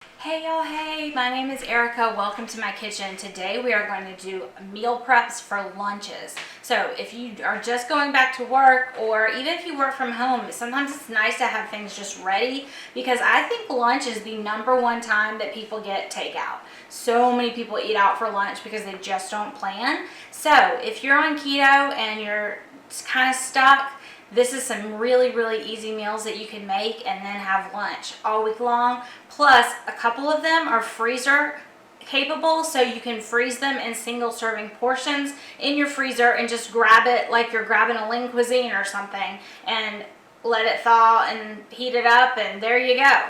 Hey y'all, hey, my name is Erica. Welcome to my kitchen. Today we are going to do meal preps for lunches. So if you are just going back to work, or even if you work from home, sometimes it's nice to have things just ready, because I think lunch is the #1 time that people get takeout. So many people eat out for lunch because they just don't plan. So if you're on keto and you're kind of stuck, this is some really easy meals that you can make and then have lunch all week long. Plus, a couple of them are freezer capable, so you can freeze them in single serving portions in your freezer and just grab it like you're grabbing a lean cuisine or something and let it thaw and heat it up, and there you go.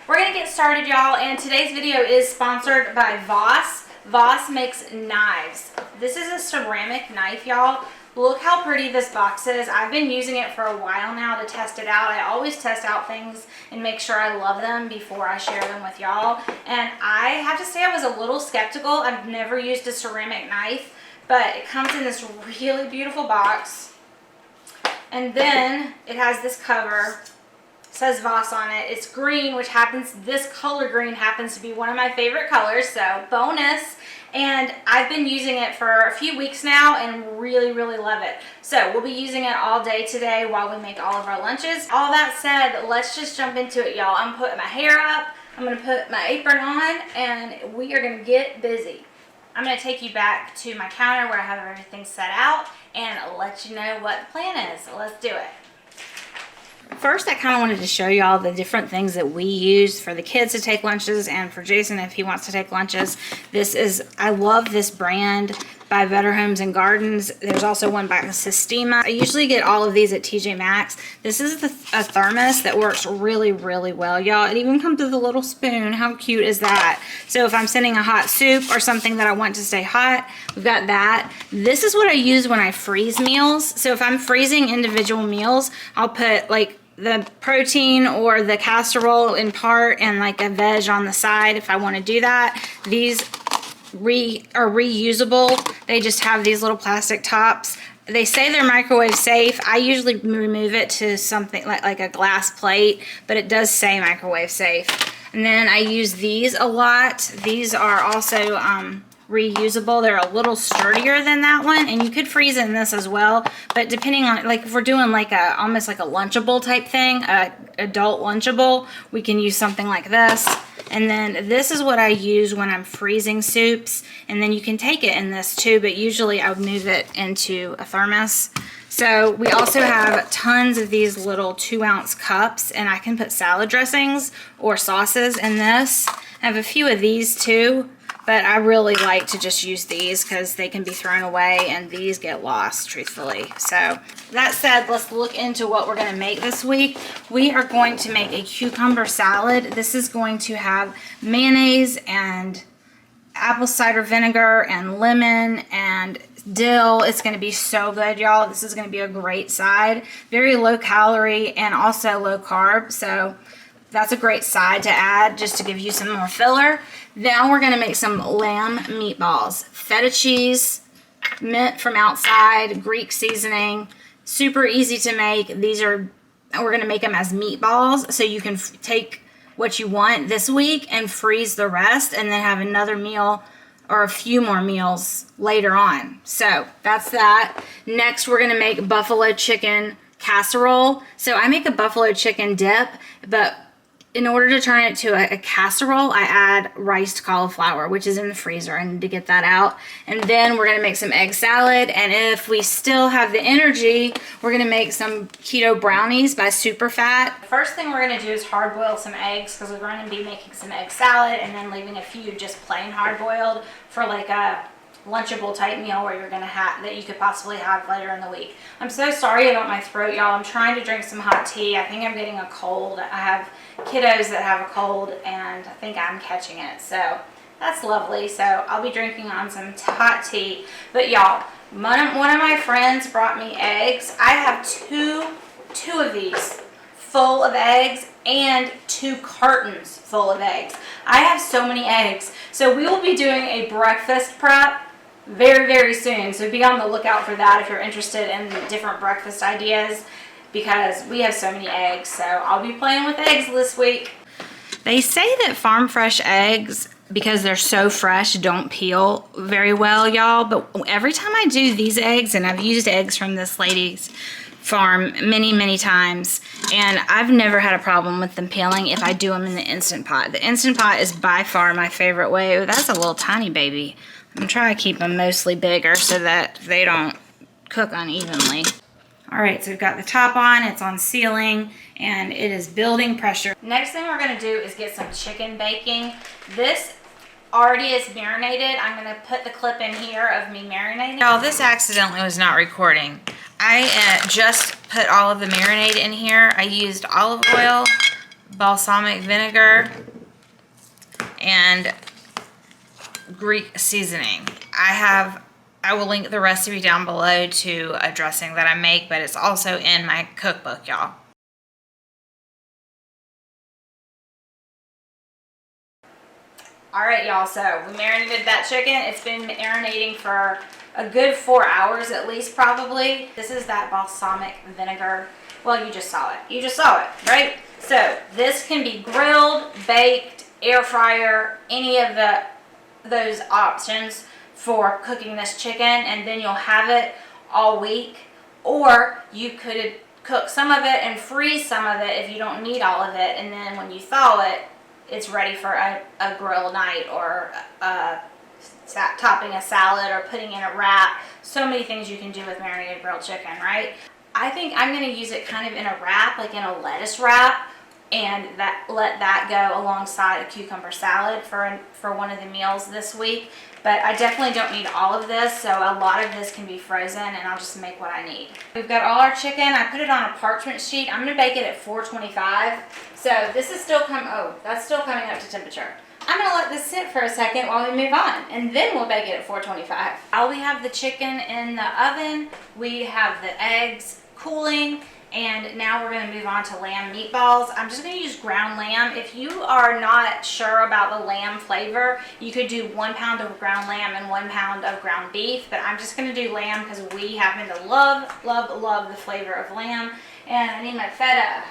We're gonna get started, y'all, and today's video is sponsored by VOS. VOS makes knives. This is a ceramic knife, y'all. Look how pretty this box is. I've been using it for a while now to test it out. I always test out things and make sure I love them before I share them with y'all. And I have to say I was a little skeptical. I've never used a ceramic knife, but it comes in this really beautiful box. And then it has this cover. It says VOS on it. It's green, which happens, this color green happens to be one of my favorite colors, so bonus. And I've been using it for a few weeks now and really love it. So we'll be using it all day today while we make all of our lunches. All that said, let's just jump into it, y'all. I'm putting my hair up, I'm gonna put my apron on, and we are gonna get busy. I'm gonna take you back to my counter where I have everything set out and let you know what the plan is. So let's do it. First, I kind of wanted to show y'all the different things that we use for the kids to take lunches and for Jason if he wants to take lunches. I love this brand by Better Homes and Gardens. There's also one by Sistema. I usually get all of these at TJ Maxx. This is a thermos that works really well, y'all. It even comes with a little spoon. How cute is that? So if I'm sending a hot soup or something that I want to stay hot, we've got that. This is what I use when I freeze meals. So if I'm freezing individual meals, I'll put like the protein or the casserole in part and like a veg on the side if I want to do that. These are reusable. They just have these little plastic tops. They say they're microwave safe. I usually remove it to something like a glass plate, but it does say microwave safe. And then I use these a lot. These are also reusable. They're a little sturdier than that one, and you could freeze in this as well, but depending on, like, if we're doing like almost like a Lunchable type thing, adult Lunchable, we can use something like this. And then this is what I use when I'm freezing soups, and then you can take it in this too, but usually I would move it into a thermos. So we also have tons of these little 2-ounce cups, and I can put salad dressings or sauces in this. I have a few of these too, but I really like to just use these because they can be thrown away and these get lost, truthfully. So that said, let's look into what we're gonna make this week. We are going to make a cucumber salad. This is going to have mayonnaise and apple cider vinegar and lemon and dill. It's gonna be so good, y'all. This is gonna be a great side. Very low calorie and also low carb. So that's a great side to add just to give you some more filler. Now we're gonna make some lamb meatballs. Feta cheese, mint from outside, Greek seasoning, super easy to make. We're gonna make them as meatballs, so you can take what you want this week and freeze the rest and then have another meal or a few more meals later on. So that's that. Next, we're gonna make buffalo chicken casserole. So I make a buffalo chicken dip, but in order to turn it to a casserole, I add riced cauliflower, which is in the freezer. I need to get that out. And then we're gonna make some egg salad. And if we still have the energy, we're gonna make some keto brownies by Superfat. First thing we're gonna do is hard boil some eggs, because we're gonna be making some egg salad and then leaving a few just plain hard boiled for like a Lunchable type meal where you're gonna have that you could possibly have later in the week. I'm so sorry about my throat, y'all. I'm trying to drink some hot tea. I think I'm getting a cold. I have kiddos that have a cold and I think I'm catching it, so that's lovely. So I'll be drinking on some hot tea. But y'all, one of my friends brought me eggs. I have two of these full of eggs and 2 cartons full of eggs. I have so many eggs. So we will be doing a breakfast prep very soon, so be on the lookout for that if you're interested in different breakfast ideas. because we have so many eggs. So I'll be playing with eggs this week. They say that farm fresh eggs, because they're so fresh, don't peel very well, y'all. But every time I do these eggs, and I've used eggs from this lady's farm many times, and I've never had a problem with them peeling if I do them in the Instant Pot. The Instant Pot is by far my favorite way. Oh, that's a little tiny baby. I'm trying to keep them mostly bigger so that they don't cook unevenly. All right, so we've got the top on, it's on sealing, and it is building pressure. Next thing we're gonna do is get some chicken baking. This already is marinated. I'm gonna put the clip in here of me marinating. Y'all, this accidentally was not recording. I just put all of the marinade in here. I used olive oil, balsamic vinegar, and Greek seasoning. I will link the recipe down below to a dressing that I make, but it's also in my cookbook, y'all. All right, y'all, so we marinated that chicken. It's been marinating for a good 4 hours at least, probably. This is that balsamic vinegar. Well, you just saw it. You just saw it, right? So this can be grilled, baked, air fryer, any of those options for cooking this chicken, and then you'll have it all week. Or you could cook some of it and freeze some of it if you don't need all of it, and then when you thaw it, it's ready for a grill night, or topping a salad, or putting in a wrap. So many things you can do with marinated grilled chicken, right? I think I'm going to use it kind of in a wrap, like in a lettuce wrap, and let that go alongside a cucumber salad for one of the meals this week. But I definitely don't need all of this, so a lot of this can be frozen, and I'll just make what I need. We've got all our chicken. I put it on a parchment sheet. I'm going to bake it at 425. So this is still that's still coming up to temperature. I'm going to let this sit for a second while we move on, and then we'll bake it at 425. While we have the chicken in the oven, we have the eggs cooling, and now we're going to move on to lamb meatballs. I'm just going to use ground lamb. If you are not sure about the lamb flavor, you could do 1 pound of ground lamb and 1 pound of ground beef, but I'm just going to do lamb because we happen to love the flavor of lamb. And I need my feta.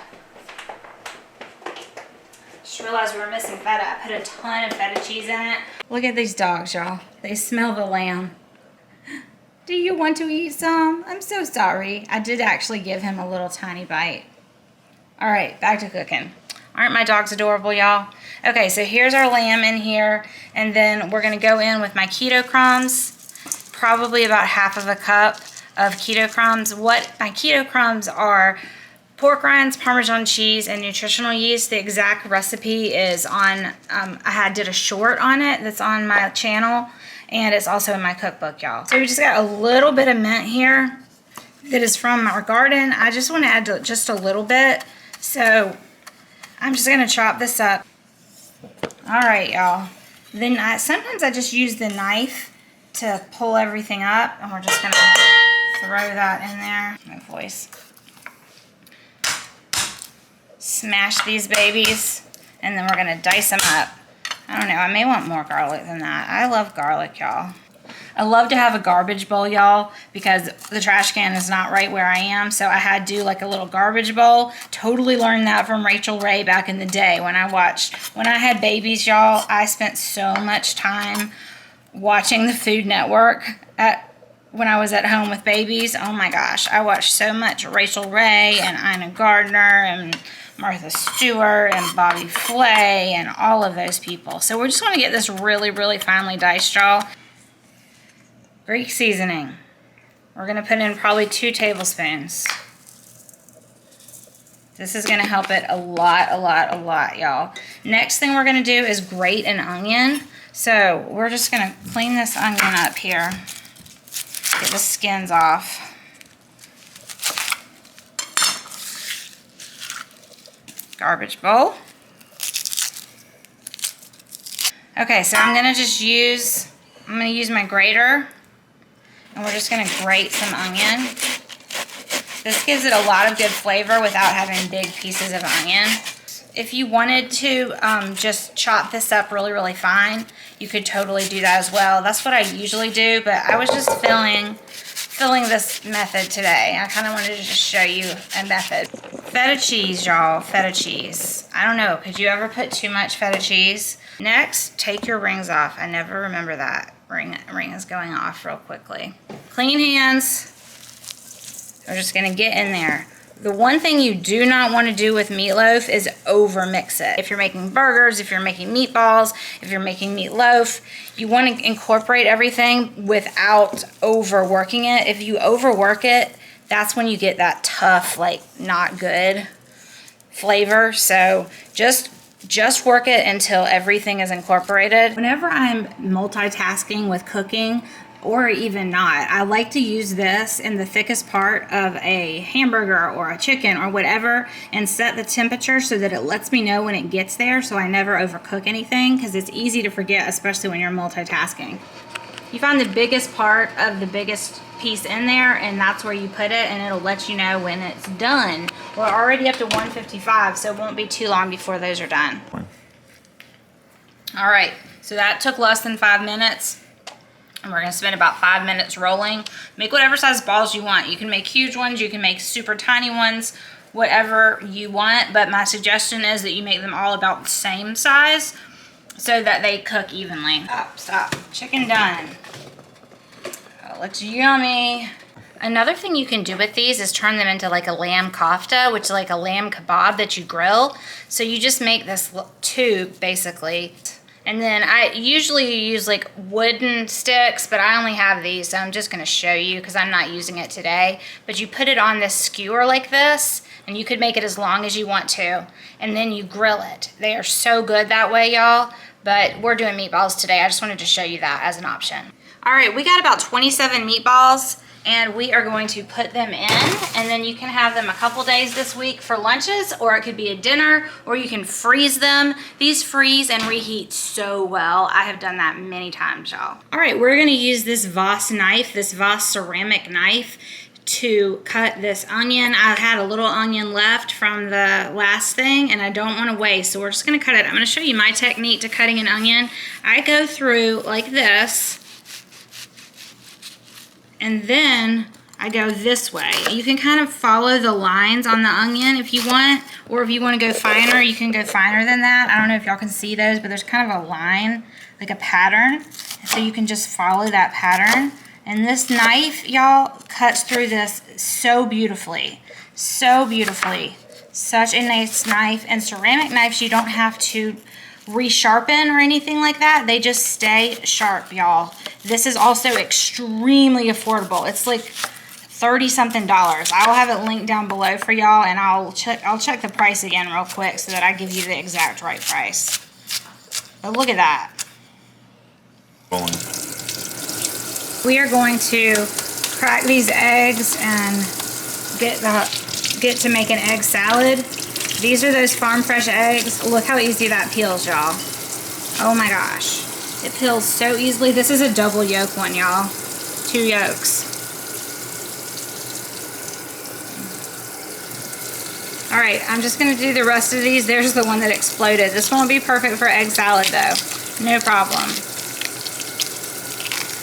Just realized we were missing feta. I put a ton of feta cheese in it. Look at these dogs, y'all. They smell the lamb. Do you want to eat some? I'm so sorry. I did actually give him a little tiny bite. All right, back to cooking. Aren't my dogs adorable, y'all? Okay, so here's our lamb in here, and then we're gonna go in with my keto crumbs, probably about half of a cup of keto crumbs. What my keto crumbs are: pork rinds, Parmesan cheese, and nutritional yeast. The exact recipe is on, I did a short on it that's on my channel, and it's also in my cookbook, y'all. So we just got a little bit of mint here that is from our garden. I just want to add just a little bit, so I'm just going to chop this up. All right, y'all. Then sometimes I just use the knife to pull everything up, and we're just going to throw that in there. My voice. Smash these babies, and then we're going to dice them up. I don't know, I may want more garlic than that. I love garlic, y'all. I love to have a garbage bowl, y'all, because the trash can is not right where I am, so I had to do like a little garbage bowl. Totally learned that from Rachel Ray back in the day when I had babies, y'all. I spent so much time watching the Food Network when I was at home with babies. Oh my gosh, I watched so much Rachel Ray and Ina Gardner and Martha Stewart and Bobby Flay and all of those people. So we're just going to get this really finely diced, y'all. Greek seasoning. We're going to put in probably 2 tablespoons. This is going to help it a lot, y'all. Next thing we're going to do is grate an onion. So we're just going to clean this onion up here. Get the skins off. Garbage bowl. Okay, so I'm going to use my grater, and we're just going to grate some onion. This gives it a lot of good flavor without having big pieces of onion. If you wanted to just chop this up really fine, you could totally do that as well. That's what I usually do, but I was just feeling filling this method today. I kind of wanted to just show you a method. Feta cheese, y'all, feta cheese. I don't know, could you ever put too much feta cheese? Next, take your rings off. I never remember that. Ring is going off real quickly. Clean hands. We're just gonna get in there. The one thing you do not want to do with meatloaf is over mix it. If you're making burgers, if you're making meatballs, if you're making meatloaf, you want to incorporate everything without overworking it. If you overwork it, that's when you get that tough, like not good flavor. So just work it until everything is incorporated. Whenever I'm multitasking with cooking, or even not, I like to use this in the thickest part of a hamburger or a chicken or whatever and set the temperature so that it lets me know when it gets there, so I never overcook anything, because it's easy to forget, especially when you're multitasking. You find the biggest part of the biggest piece in there, and that's where you put it, and it'll let you know when it's done. We're already up to 155, so it won't be too long before those are done. All right, so that took less than 5 minutes. And we're gonna spend about 5 minutes rolling. Make whatever size balls you want. You can make huge ones, you can make super tiny ones, whatever you want, but my suggestion is that you make them all about the same size so that they cook evenly. Stop. Chicken done. Oh, looks yummy. Another thing you can do with these is turn them into like a lamb kofta, which is like a lamb kebab that you grill. So you just make this tube basically. And then I usually use like wooden sticks, but I only have these, so I'm just gonna show you because I'm not using it today. But you put it on this skewer like this, and you could make it as long as you want to, and then you grill it. They are so good that way, y'all, but we're doing meatballs today. I just wanted to show you that as an option. All right, we got about 27 meatballs, and we are going to put them in, and then you can have them a couple days this week for lunches, or it could be a dinner, or you can freeze them. These freeze and reheat so well. I have done that many times, y'all. All right, we're gonna use this VOS knife, this VOS ceramic knife, to cut this onion. I had a little onion left from the last thing, and I don't want to waste, so we're just gonna cut it. I'm gonna show you my technique to cutting an onion. I go through like this, and then I go this way. You can kind of follow the lines on the onion if you want, or if you want to go finer, you can go finer than that. I don't know if y'all can see those, but there's kind of a line, like a pattern. So you can just follow that pattern. And this knife, y'all, cuts through this so beautifully. So beautifully. Such a nice knife. And ceramic knives, you don't have to resharpen or anything like that. They just stay sharp, y'all. This is also extremely affordable. It's like $30-something. I will have it linked down below for y'all, and I'll check the price again real quick so that I give you the exact right price. But look at that. We are going to crack these eggs and get to make an egg salad. These are those farm fresh eggs. Look how easy that peels, y'all. Oh my gosh. It peels so easily. This is a double yolk one, y'all. 2 yolks. All right, I'm just gonna do the rest of these. There's the one that exploded. This one will be perfect for egg salad though. No problem.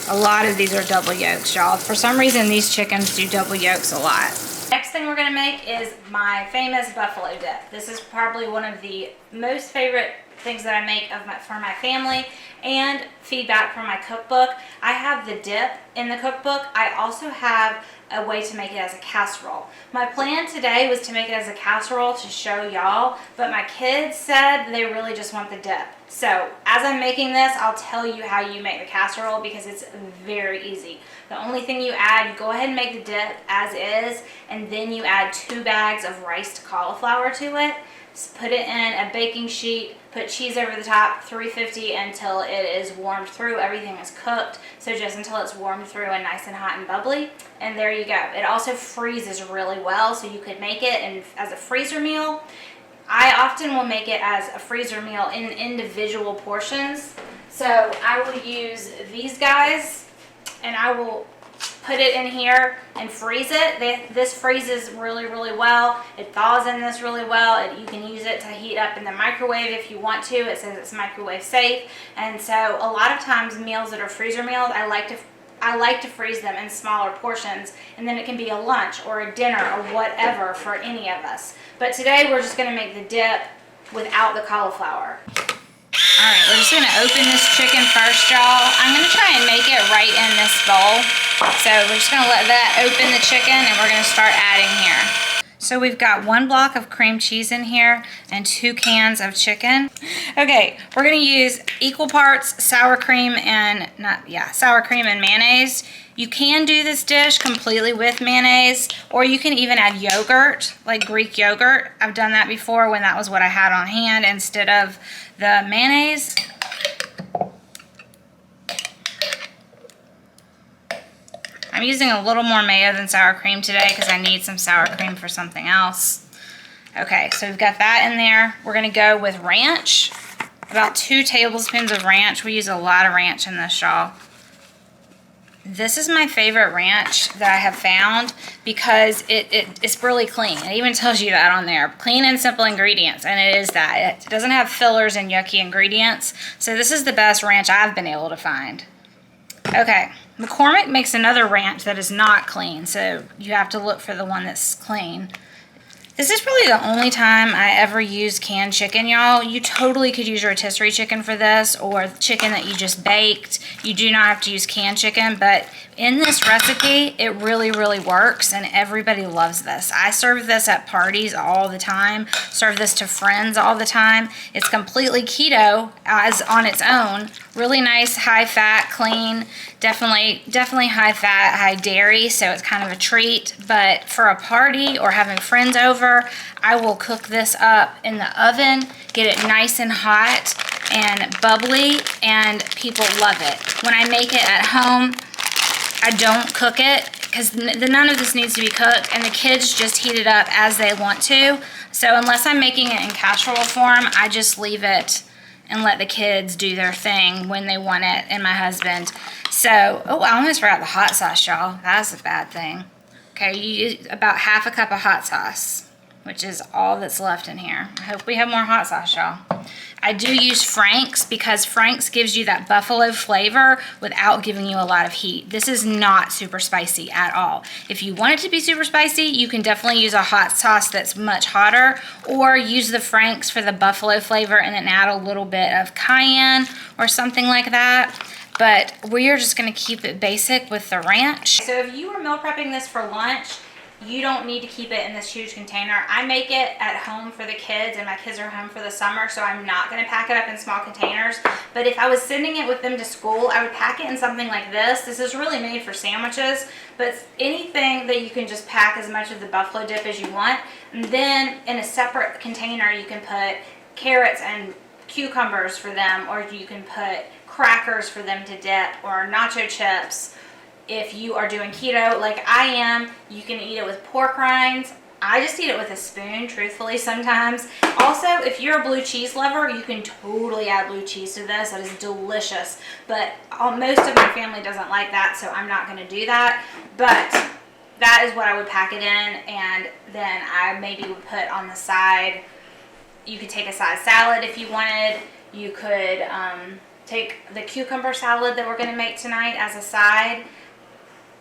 A lot of these are double yolks, y'all. For some reason, these chickens do double yolks a lot. Next thing we're gonna make is my famous buffalo dip. This is probably one of the most favorite things that I make for my family, and feedback from my cookbook. I have the dip in the cookbook. I also have a way to make it as a casserole. My plan today was to make it as a casserole to show y'all, but my kids said they really just want the dip. So as I'm making this, I'll tell you how you make the casserole because it's very easy. The only thing you add, you go ahead and make the dip as is, and then you add 2 bags of riced cauliflower to it. Just put it in a baking sheet, put cheese over the top, 350 until it is warmed through. Everything is cooked, so just until it's warmed through and nice and hot and bubbly. And there you go. It also freezes really well, so you could make it as a freezer meal. I often will make it as a freezer meal in individual portions. So I will use these guys, and I will put it in here and freeze it. This freezes really, really well. It thaws in this really well. You can use it to heat up in the microwave if you want to. It says it's microwave safe. And so a lot of times meals that are freezer meals, I I like to freeze them in smaller portions, and then it can be a lunch or a dinner or whatever for any of us. But today we're just gonna make the dip without the cauliflower. All right, we're just gonna open this chicken first, y'all. I'm gonna try and make it right in this bowl. So we're just gonna let that open the chicken, and we're gonna start adding here. So we've got 1 block of cream cheese in here and 2 cans of chicken. Okay, we're gonna use equal parts sour cream and mayonnaise. You can do this dish completely with mayonnaise, or you can even add yogurt, like Greek yogurt. I've done that before when that was what I had on hand instead of the mayonnaise. I'm using a little more mayo than sour cream today because I need some sour cream for something else. Okay, so we've got that in there. We're gonna go with ranch, about 2 tablespoons of ranch. We use a lot of ranch in this, y'all. This is my favorite ranch that I have found because it's really clean. It even tells you that on there. Clean and simple ingredients, and it is that. It doesn't have fillers and yucky ingredients. So this is the best ranch I've been able to find. Okay, McCormick makes another ranch that is not clean, so you have to look for the one that's clean. This is probably the only time I ever use canned chicken, y'all. You totally could use rotisserie chicken for this, or chicken that you just baked. You do not have to use canned chicken, but in this recipe, it really, really works, and everybody loves this. I serve this at parties all the time, serve this to friends all the time. It's completely keto as on its own. Really nice, high fat, clean, definitely high fat, high dairy, so it's kind of a treat. But for a party or having friends over, I will cook this up in the oven, get it nice and hot and bubbly, and people love it. When I make it at home, I don't cook it because none of this needs to be cooked, and the kids just heat it up as they want to. So unless I'm making it in casserole form, I just leave it and let the kids do their thing when they want it, and my husband. So, oh, I almost forgot the hot sauce, y'all. That's a bad thing. Okay, you use about ½ cup of hot sauce, which is all that's left in here. I hope we have more hot sauce, y'all. I do use Frank's because Frank's gives you that buffalo flavor without giving you a lot of heat. This is not super spicy at all. If you want it to be super spicy, you can definitely use a hot sauce that's much hotter, or use the Frank's for the buffalo flavor and then add a little bit of cayenne or something like that. But we are just gonna keep it basic with the ranch. So if you were meal prepping this for lunch, you don't need to keep it in this huge container. I make it at home for the kids, and my kids are home for the summer, so I'm not gonna pack it up in small containers. But if I was sending it with them to school, I would pack it in something like this. This is really made for sandwiches, but anything that you can just pack as much of the buffalo dip as you want. And then in a separate container, you can put carrots and cucumbers for them, or you can put crackers for them to dip, or nacho chips. If you are doing keto like I am, you can eat it with pork rinds. I just eat it with a spoon, truthfully, sometimes. Also, if you're a blue cheese lover, you can totally add blue cheese to this. That is delicious. But most of my family doesn't like that, so I'm not going to do that. But that is what I would pack it in, and then I maybe would put on the side. You could take a side salad if you wanted. You could take the cucumber salad that we're going to make tonight as a side.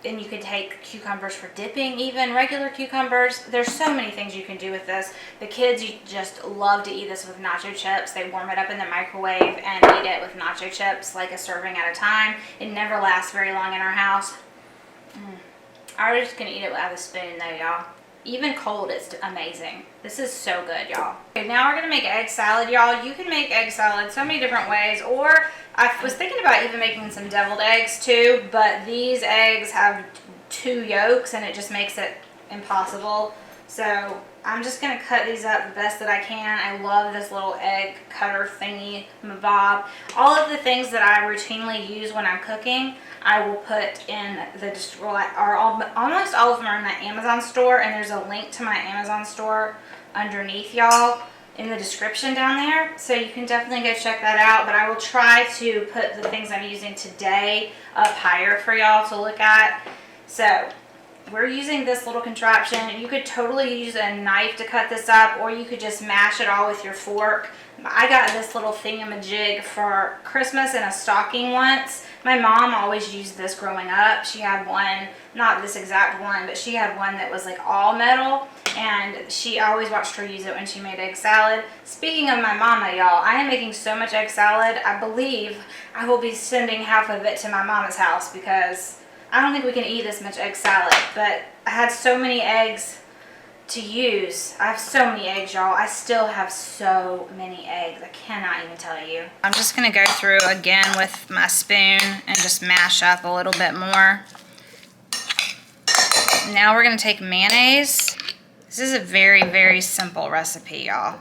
And you could take cucumbers for dipping, even regular cucumbers. There's so many things you can do with this. The kids just love to eat this with nacho chips. They warm it up in the microwave and eat it with nacho chips, like a serving at a time. It never lasts very long in our house. I'm just gonna eat it with a spoon though, y'all. Even cold, it's amazing. This is so good, y'all. Okay, now we're gonna make egg salad, y'all. You can make egg salad so many different ways, or I was thinking about even making some deviled eggs too, but these eggs have 2 yolks and it just makes it impossible. So I'm just gonna cut these up the best that I can. I love this little egg cutter thingy, mabob. All of the things that I routinely use when I'm cooking, I will put in the, almost all of them are in my Amazon store, and there's a link to my Amazon store underneath, y'all, in the description down there, so you can definitely go check that out. But I will try to put the things I'm using today up higher for y'all to look at. So we're using this little contraption. You could totally use a knife to cut this up, or you could just mash it all with your fork. I got this little thingamajig for Christmas in a stocking once. My mom always used this growing up. She had one, not this exact one, but she had one that was like all metal, and she always watched her use it when she made egg salad. Speaking of my mama, y'all, I am making so much egg salad. I believe I will be sending half of it to my mama's house because I don't think we can eat this much egg salad, but I had so many eggs to use. I have so many eggs, y'all. I still have so many eggs. I cannot even tell you. I'm just gonna go through again with my spoon and just mash up a little bit more. Now we're gonna take mayonnaise. This is a very, very simple recipe, y'all.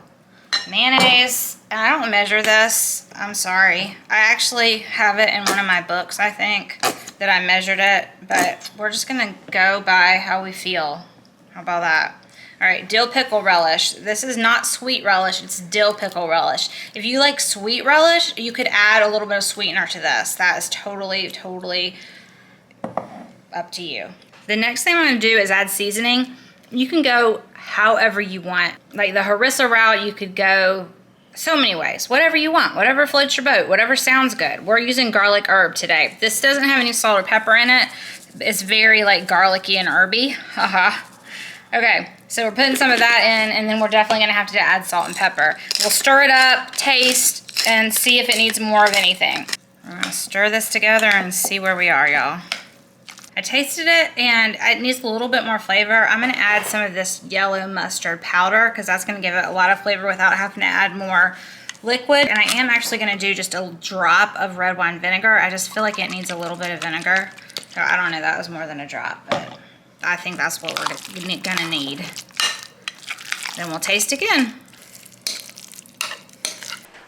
Mayonnaise, and I don't measure this. I'm sorry. I actually have it in one of my books, I think, that I measured it, but we're just gonna go by how we feel. How about that? All right, dill pickle relish. This is not sweet relish, it's dill pickle relish. If you like sweet relish, you could add a little bit of sweetener to this. That is totally, totally up to you. The next thing I'm gonna do is add seasoning. You can go however you want. Like the harissa route, you could go so many ways. Whatever you want, whatever floats your boat, whatever sounds good. We're using garlic herb today. This doesn't have any salt or pepper in it. It's very like garlicky and herby. Haha. Okay, so we're putting some of that in, and then we're definitely gonna have to add salt and pepper. We'll stir it up, taste, and see if it needs more of anything. We're gonna stir this together and see where we are, y'all. I tasted it, and it needs a little bit more flavor. I'm gonna add some of this yellow mustard powder, because that's gonna give it a lot of flavor without having to add more liquid. And I am actually gonna do just a drop of red wine vinegar. I just feel like it needs a little bit of vinegar. So I don't know, that was more than a drop, but I think that's what we're gonna need. Then we'll taste again.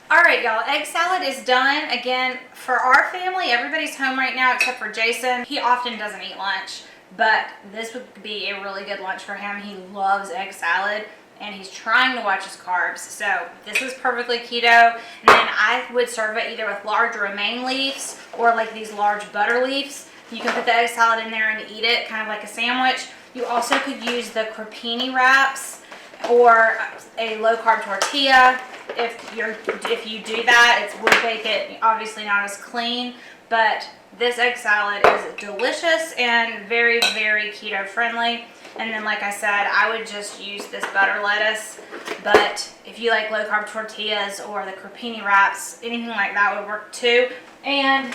All right, y'all, egg salad is done. Again, for our family, everybody's home right now except for Jason. He often doesn't eat lunch, but this would be a really good lunch for him. He loves egg salad, and he's trying to watch his carbs. So this is perfectly keto. And then I would serve it either with large romaine leaves or like these large butter leaves. You can put the egg salad in there and eat it kind of like a sandwich. You also could use the crepini wraps or a low-carb tortilla. If you do that, it would make it obviously not as clean, but this egg salad is delicious and very, very keto friendly. And then, like I said, I would just use this butter lettuce, but if you like low-carb tortillas or the crepini wraps, anything like that would work too. And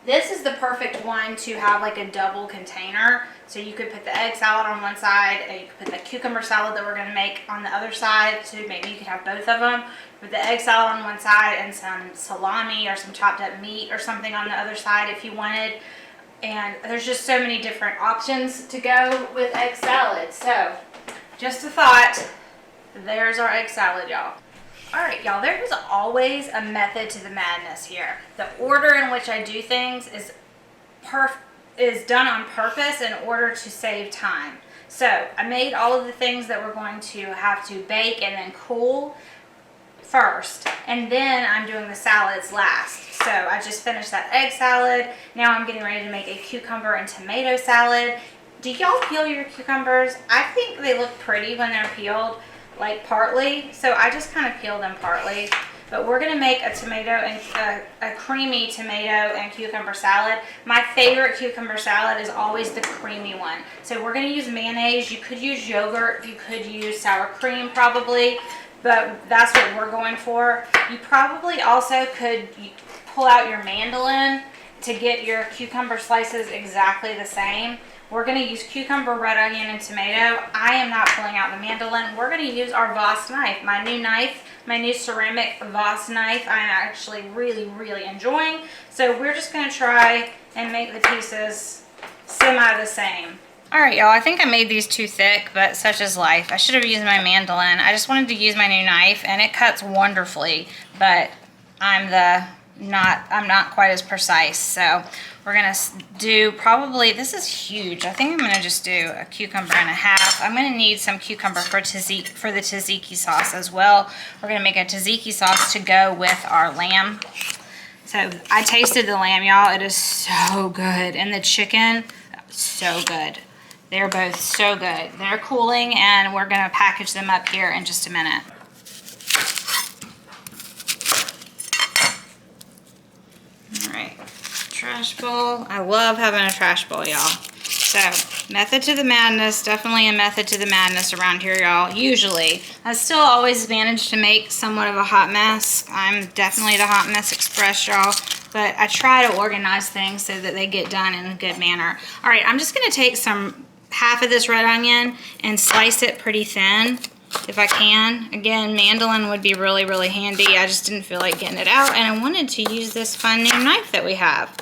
this is the perfect one to have like a double container. So you could put the egg salad on one side, and you could put the cucumber salad that we're gonna make on the other side. So maybe you could have both of them. Put the egg salad on one side and some salami or some chopped up meat or something on the other side if you wanted. And there's just so many different options to go with egg salad. So just a thought, there's our egg salad, y'all. All right, y'all, there is always a method to the madness here. The order in which I do things is done on purpose in order to save time. So I made all of the things that we're going to have to bake and then cool first, and then I'm doing the salads last. So I just finished that egg salad. Now I'm getting ready to make a cucumber and tomato salad. Do y'all peel your cucumbers? I think they look pretty when they're peeled, like partly. So I just kind of peel them partly. But we're gonna make a tomato and a creamy tomato and cucumber salad. My favorite cucumber salad is always the creamy one. So we're gonna use mayonnaise. You could use yogurt. You could use sour cream probably, but that's what we're going for. You probably also could pull out your mandolin to get your cucumber slices exactly the same. We're going to use cucumber, red onion, and tomato. I am not pulling out the mandolin. We're going to use our VOS knife, my new ceramic VOS knife. I'm actually really, really enjoying. So we're just going to try and make the pieces semi the same. All right, y'all, I think I made these too thick, but such is life. I should have used my mandolin. I just wanted to use my new knife, and it cuts wonderfully, but I'm not quite as precise. So we're gonna do probably, this is huge. I think I'm gonna just do a cucumber and a half. I'm gonna need some cucumber for the tzatziki sauce as well. We're gonna make a tzatziki sauce to go with our lamb. So I tasted the lamb, y'all. It is so good. And the chicken, so good. They're both so good. They're cooling, and we're gonna package them up here in just a minute. All right, trash bowl. I love having a trash bowl, y'all. So, method to the madness, definitely a method to the madness around here, y'all, usually. I still always manage to make somewhat of a hot mess. I'm definitely the hot mess express, y'all, but I try to organize things so that they get done in a good manner. All right, I'm just gonna take half of this red onion and slice it pretty thin, if I can. Again, mandolin would be really, really handy. I just didn't feel like getting it out, and I wanted to use this fun new knife that we have.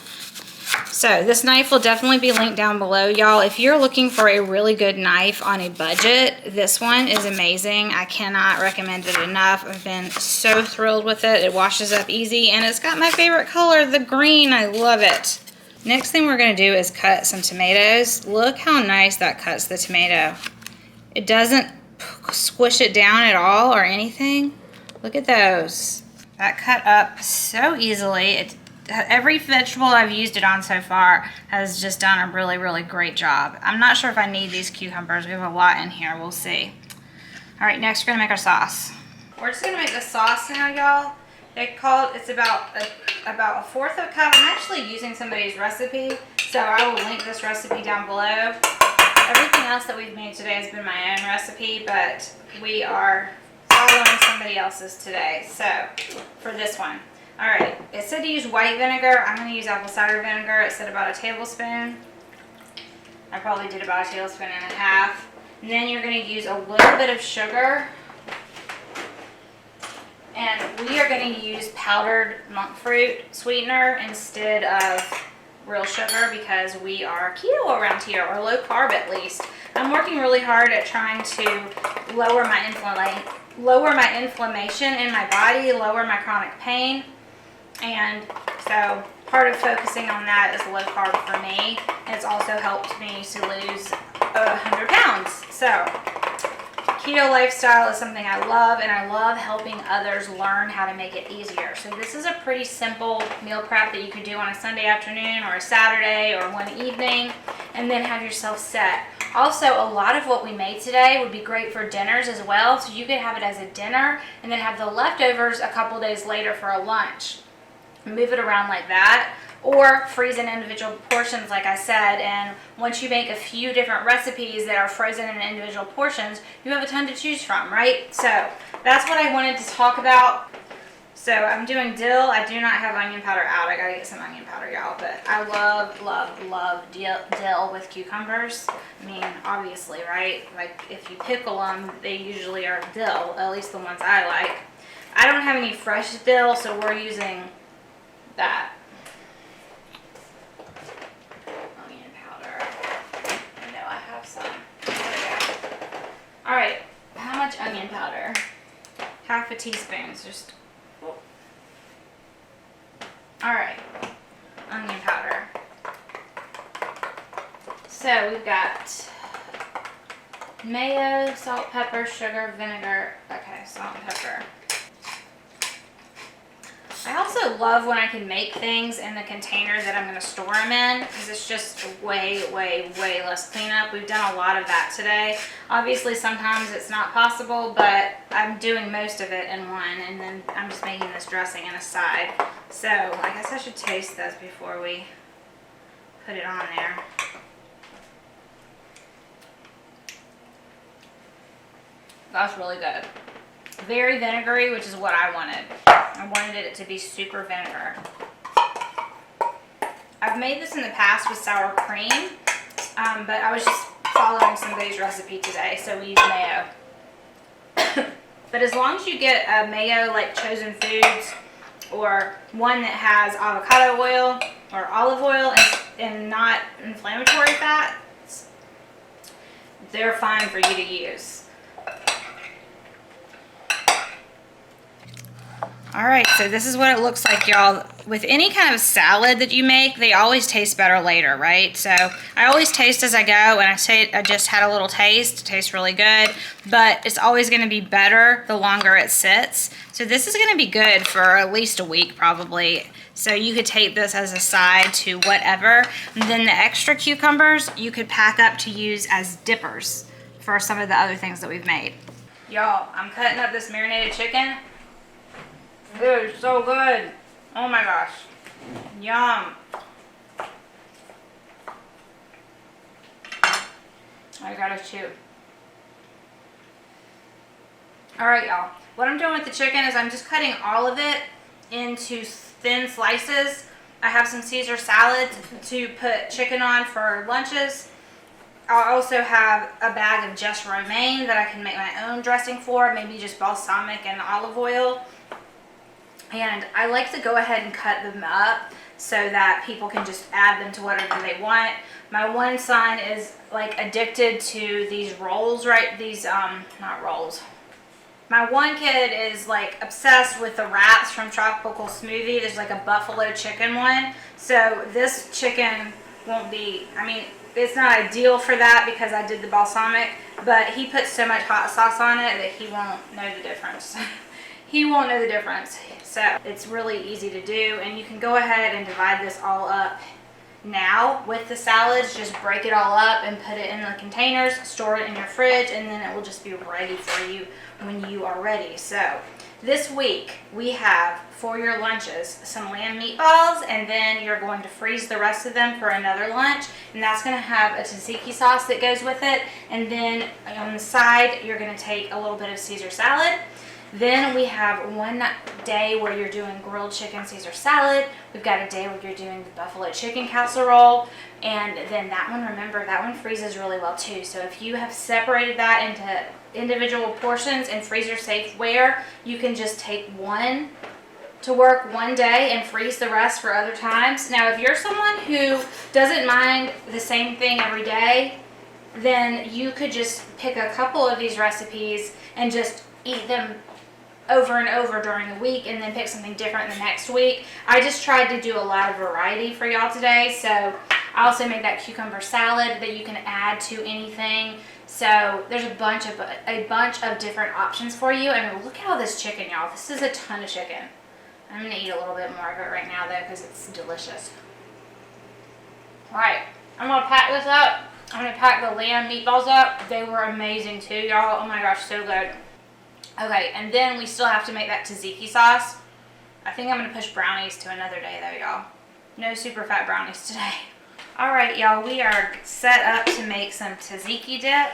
So this knife will definitely be linked down below, y'all. If you're looking for a really good knife on a budget, this one is amazing. I cannot recommend it enough. I've been so thrilled with it. It washes up easy, and it's got my favorite color, the green. I love it. Next thing we're gonna do is cut some tomatoes. Look how nice that cuts the tomato. It doesn't squish it down at all or anything. Look at those. That cut up so easily. Every vegetable I've used it on so far has just done a really, really great job. I'm not sure if I need these cucumbers. We have a lot in here. We'll see. All right, next we're gonna make our sauce. We're just gonna make the sauce now, y'all. It's about a fourth of a cup. I'm actually using somebody's recipe, so I will link this recipe down below. Everything else that we've made today has been my own recipe, but we are following somebody else's today, so for this one. All right, it said to use white vinegar. I'm going to use apple cider vinegar. It said about a tablespoon. I probably did about a tablespoon and a half. And then you're going to use a little bit of sugar. And we are going to use powdered monk fruit sweetener instead of real sugar because we are keto around here, or low carb at least. I'm working really hard at trying to lower my inflammation in my body, lower my chronic pain. And so part of focusing on that is low carb for me. It's also helped me to lose 100 pounds. So keto lifestyle is something I love, and I love helping others learn how to make it easier. So this is a pretty simple meal prep that you could do on a Sunday afternoon or a Saturday or one evening, and then have yourself set. Also, a lot of what we made today would be great for dinners as well. So you could have it as a dinner and then have the leftovers a couple days later for a lunch. Move it around like that, or freeze in individual portions like I said, and once you make a few different recipes that are frozen in individual portions, you have a ton to choose from, right? So that's what I wanted to talk about. So I'm doing dill. I do not have onion powder out. I gotta get some onion powder, y'all, but I love, love, love dill with cucumbers. I mean, obviously, right? Like if you pickle them, they usually are dill, at least the ones I like. I don't have any fresh dill, so we're using that. Onion powder. I know I have some. There we go. All right, how much onion powder? Half a teaspoon, just. All right, onion powder. So we've got mayo, salt, pepper, sugar, vinegar. Okay, salt and pepper. I also love when I can make things in the container that I'm going to store them in, because it's just way, way, way less cleanup. We've done a lot of that today. Obviously, sometimes it's not possible, but I'm doing most of it in one, and then I'm just making this dressing in a side. So I guess I should taste this before we put it on there. That's really good. Very vinegary, which is what I wanted. I wanted it to be super vinegar. I've made this in the past with sour cream, but I was just following somebody's recipe today, so we used mayo. But as long as you get a mayo like Chosen Foods, or one that has avocado oil or olive oil and not inflammatory fats, they're fine for you to use. All right, so this is what it looks like, y'all. with any kind of salad that you make, they always taste better later, right? So I always taste as I go, and I say I just had a little taste. It tastes really good, but it's always gonna be better the longer it sits. So this is gonna be good for at least a week probably. So you could take this as a side to whatever. And then the extra cucumbers, you could pack up to use as dippers for some of the other things that we've made. Y'all, I'm cutting up this marinated chicken. It is so good. Oh my gosh. Yum. I gotta chew. Alright, y'all. What I'm doing with the chicken is I'm just cutting all of it into thin slices. I have some Caesar salad to put chicken on for lunches. I'll also have a bag of just romaine that I can make my own dressing for, maybe just balsamic and olive oil. And I like to go ahead and cut them up so that people can just add them to whatever they want. My one son is like addicted to these rolls, right? These, not rolls. My one kid is like obsessed with the wraps from Tropical Smoothie. There's like a buffalo chicken one. So this chicken won't be, I mean, it's not ideal for that because I did the balsamic, but he puts so much hot sauce on it that he won't know the difference. He won't know the difference. So it's really easy to do, and you can go ahead and divide this all up now with the salads. Just break it all up and put it in the containers, store it in your fridge, and then it will just be ready for you when you are ready. So this week we have for your lunches some lamb meatballs, and then you're going to freeze the rest of them for another lunch, and that's going to have a tzatziki sauce that goes with it. And then on the side you're going to take a little bit of Caesar salad. Then we have one day where you're doing grilled chicken Caesar salad. We've got a day where you're doing the buffalo chicken casserole. And then that one, remember, that one freezes really well too. So if you have separated that into individual portions and freezer safe ware, you can just take one to work one day and freeze the rest for other times. Now, if you're someone who doesn't mind the same thing every day, then you could just pick a couple of these recipes and just eat them over and over during the week and then pick something different the next week. I just tried to do a lot of variety for y'all today. So I also made that cucumber salad that you can add to anything. So there's a bunch of different options for you. And look at all this chicken, y'all. This is a ton of chicken. I'm gonna eat a little bit more of it right now though because it's delicious. All right, I'm gonna pack this up. I'm gonna pack the lamb meatballs up. They were amazing too, y'all. Oh my gosh, so good. Okay, and then we still have to make that tzatziki sauce. I think I'm going to push brownies to another day though, y'all. No super fat brownies today. Alright, y'all, we are set up to make some tzatziki dip.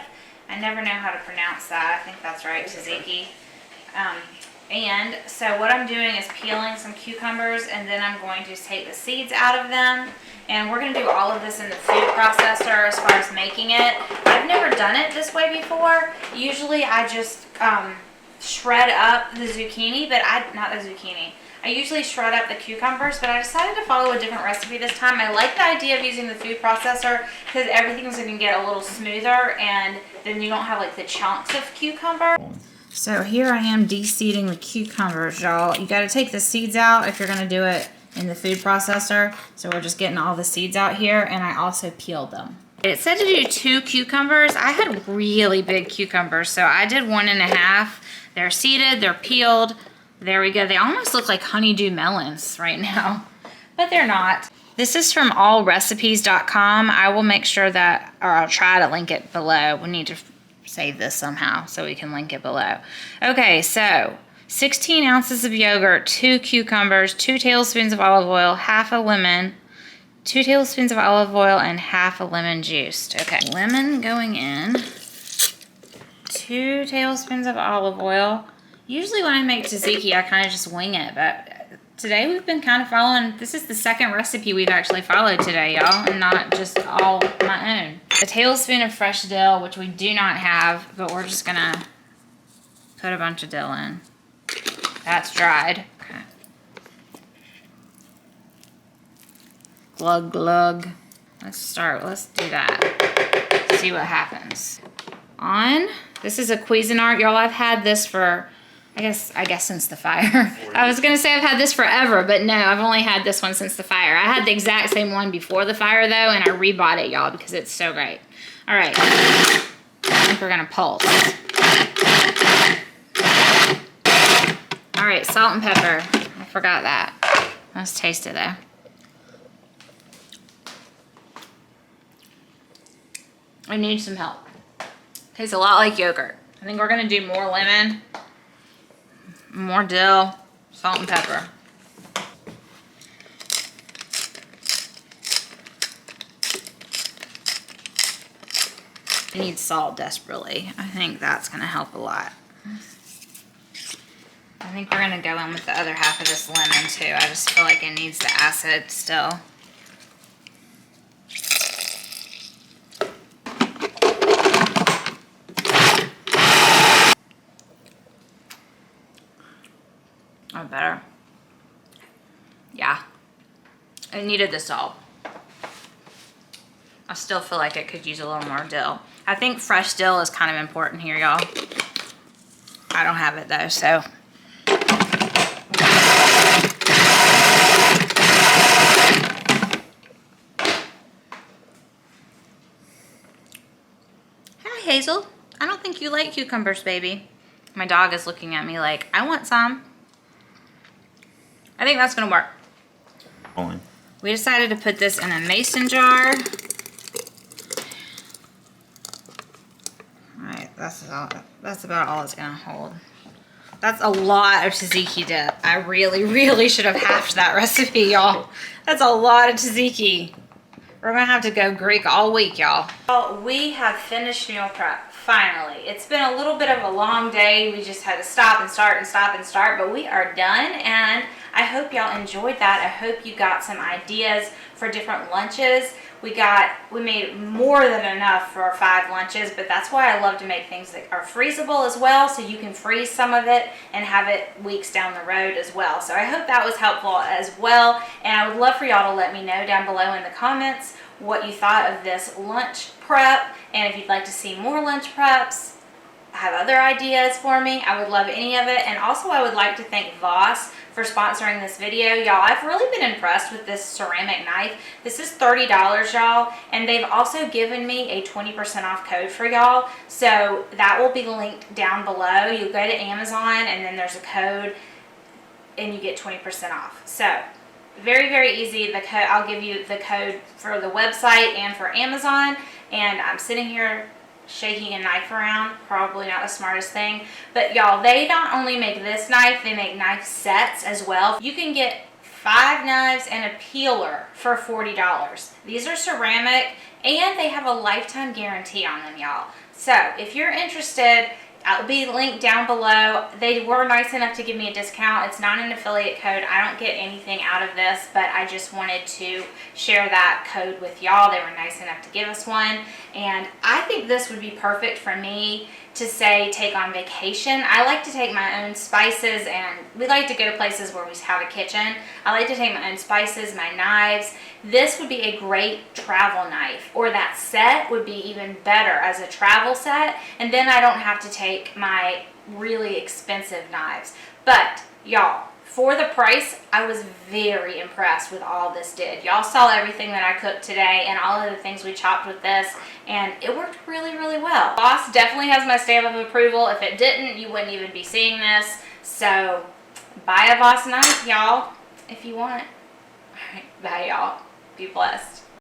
I never know how to pronounce that. I think that's right, tzatziki. And so what I'm doing is peeling some cucumbers, and then I'm going to take the seeds out of them. And we're going to do all of this in the food processor as far as making it. I've never done it this way before. Usually I just shred up the zucchini, but not the zucchini. I usually shred up the cucumbers, but I decided to follow a different recipe this time. I like the idea of using the food processor because everything's going to get a little smoother, and then you don't have like the chunks of cucumber. So here I am de-seeding the cucumbers, y'all. You got to take the seeds out if you're going to do it in the food processor. So we're just getting all the seeds out here, and I also peeled them. It said to do 2 cucumbers. I had really big cucumbers, so I did 1.5. They're seeded, they're peeled. There we go. They almost look like honeydew melons right now, but they're not. This is from allrecipes.com. I will make sure that, or I'll try to link it below. We need to save this somehow so we can link it below. Okay, so 16 ounces of yogurt, 2 cucumbers, 2 tablespoons of olive oil, half a lemon, 2 tablespoons of olive oil, and half a lemon juiced. Okay, lemon going in. 2 tablespoons of olive oil. Usually when I make tzatziki, I kind of just wing it, but today we've been kind of following, this is the second recipe we've actually followed today, y'all, and not just all my own. A tablespoon of fresh dill, which we do not have, but we're just gonna put a bunch of dill in. That's dried. Okay. Glug, glug. Let's do that. See what happens. This is a Cuisinart, y'all. I've had this for I guess since the fire. I was gonna say I've had this forever, but no, I've only had this one since the fire. I had the exact same one before the fire though, and I rebought it, y'all, because it's so great. All right, I think we're gonna pulse. All right, salt and pepper. I forgot that. Let's taste it though. I need some help. Tastes a lot like yogurt. I think we're gonna do more lemon, more dill, salt and pepper. I need salt desperately. I think that's gonna help a lot. I think we're gonna go in with the other half of this lemon too. I just feel like it needs the acid still. Oh, better. Yeah. It needed the salt. I still feel like it could use a little more dill. I think fresh dill is kind of important here, y'all. I don't have it though, so. Hi, Hazel. I don't think you like cucumbers, baby. My dog is looking at me like, I want some. I think that's gonna work. We decided to put this in a mason jar. All right, that's about all it's gonna hold. That's a lot of tzatziki dip. I really should have halved that recipe, y'all. That's a lot of tzatziki. We're gonna have to go Greek all week, y'all. Well, we have finished meal prep, finally. It's been a little bit of a long day. We just had to stop and start and stop and start, but we are done, and I hope y'all enjoyed that. I hope you got some ideas for different lunches. We made more than enough for 5 lunches, but that's why I love to make things that are freezable as well, so you can freeze some of it and have it weeks down the road as well. So I hope that was helpful as well, and I would love for y'all to let me know down below in the comments what you thought of this lunch prep, and if you'd like to see more lunch preps, have other ideas for me, I would love any of it. And also I would like to thank VOS for sponsoring this video. Y'all, I've really been impressed with this ceramic knife. This is $30, y'all, and they've also given me a 20% off code for y'all, so that will be linked down below. You go to Amazon and then there's a code and you get 20% off. So very easy. I'll give you the code for the website and for Amazon, and I'm sitting here shaking a knife around, probably not the smartest thing, but y'all, they not only make this knife, they make knife sets as well. You can get 5 knives and a peeler for $40. These are ceramic and they have a lifetime guarantee on them, y'all. So if you're interested, I'll be linked down below. They were nice enough to give me a discount. It's not an affiliate code. I don't get anything out of this, but I just wanted to share that code with y'all. They were nice enough to give us one, and I think this would be perfect for me to say take on vacation. I like to take my own spices, and we like to go to places where we have a kitchen. I like to take my own spices, my knives. This would be a great travel knife, or that set would be even better as a travel set, and then I don't have to take my really expensive knives. But y'all, for the price, I was very impressed with all this did. Y'all saw everything that I cooked today and all of the things we chopped with this, and it worked really well. VOS definitely has my stamp of approval. If it didn't, you wouldn't even be seeing this. So buy a VOS knife, y'all, if you want. All right, bye y'all. Be blessed.